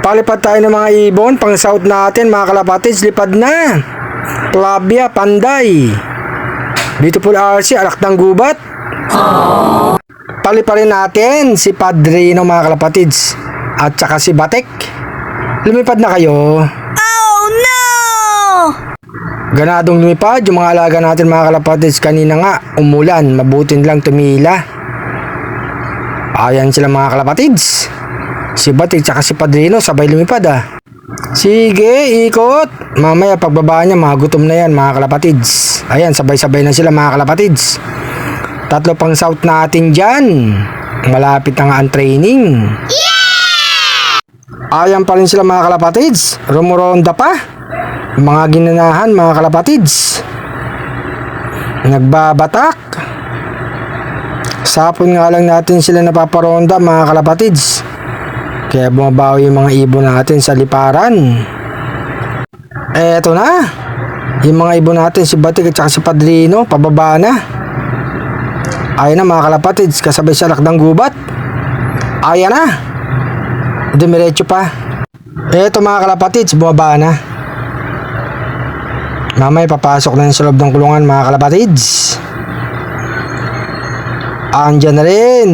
Palipad tayo ng mga ibon. Pang south natin mga kalapatids. Lipad na. Flavia, Panday. Beautiful RC, Alak ng Gubat. Paliparin natin si Padrino mga kalapatids. At saka si Batek. Lumipad na kayo. Oh no! Ganadong lumipad yung mga alaga natin mga kalapatids. Kanina nga umulan, mabutin lang tumila. Ayan sila mga kalapatids. Si Batik tsaka si Padrino sabay lumipad ah. Sige, ikot. Mamaya pagbaba niya magutom na yan mga kalapatids. Ayan, sabay-sabay na sila mga kalapatids. Tatlo pang south natin dyan. Malapit na nga ang training. Ayan pa rin sila mga kalapatids. Rumuronda pa. Mga ginanahan mga kalapatids. Nagbabatak. Sapon nga lang natin sila napaparonda mga kalapatids. Kaya bumabawi yung mga ibon natin sa liparan. Eto na. Yung mga ibon natin si Batik at saka si Padrino pababa na. Ayan na mga kalapatids. Kasabay sa Alak ng Gubat. Ayan na. Dumiretso pa. Eto mga kalapatids, bumaba na. Mamaya papasok na sa loob ng kulungan mga kalapatids. Andyan na rin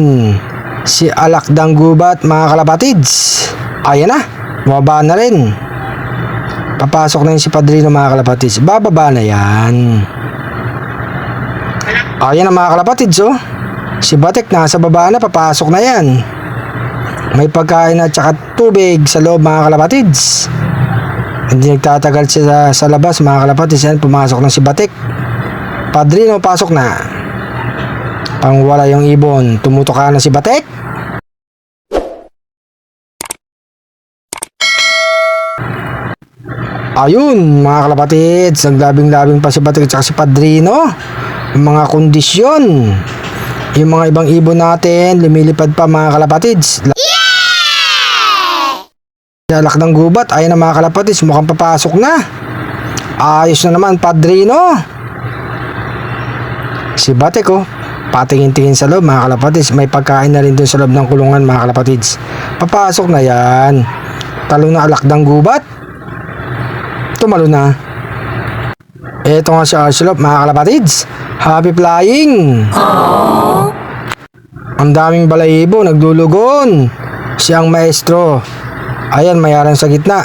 si Alak ng Gubat mga kalapatids. Ayan na, bumaba na rin. Papasok na yun si Padrino mga kalapatids. Bababa na yan. Ayan na mga kalapatids oh. Si Batek nasa baba na, papasok na yan. May pagkain at saka tubig sa loob mga kalapatids. Hindi nagtatagal siya sa labas mga kalapatids. Yan, pumasok na si Batek. Padrino, pasok na. Pangwala yung ibon. Tumutuka na si Batek. Ayun mga kalapatids. Naglabing-labing pa si Batek at saka si Padrino. Mga kondisyon. Yung mga ibang ibon natin lumilipad pa mga kalapatids. Alak ng Gubat. Ayun na mga kalapatids. Mukhang papasok na. Ayos na naman Padrino. Si Batek oh, patingin-tingin sa loob mga kalapatids. May pagkain na rin dun sa loob ng kulungan mga kalapatids. Papasok na yan. Talo na Alak ng Gubat. Tumalo na. Eto nga si Arcelop mga kalapatids. Happy flying. Ang daming balahibo nagdulugon. Siyang maestro. Ayan, mayaran sa gitna.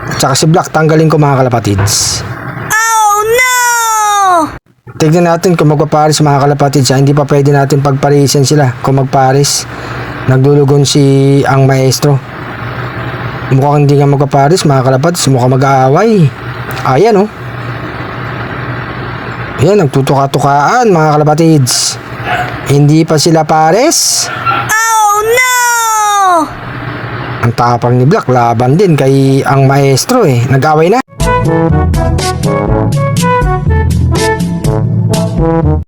At saka si Black, tanggalin ko mga kalapatids. Oh no! Tignan natin kung magpaparis mga kalapatids. Hindi pa pwede natin pagparisan sila kung magparis. Nagdulugon si ang maestro. Mukhang hindi nga magpaparis mga kalapatids. Mukhang mag-aaway. Ayan oh. Ayan, nagtutuka-tukaan mga kalapatids. Hindi pa sila pares. Oh no! Ang tapang ni Black, laban din kay ang maestro eh. Nag-away na.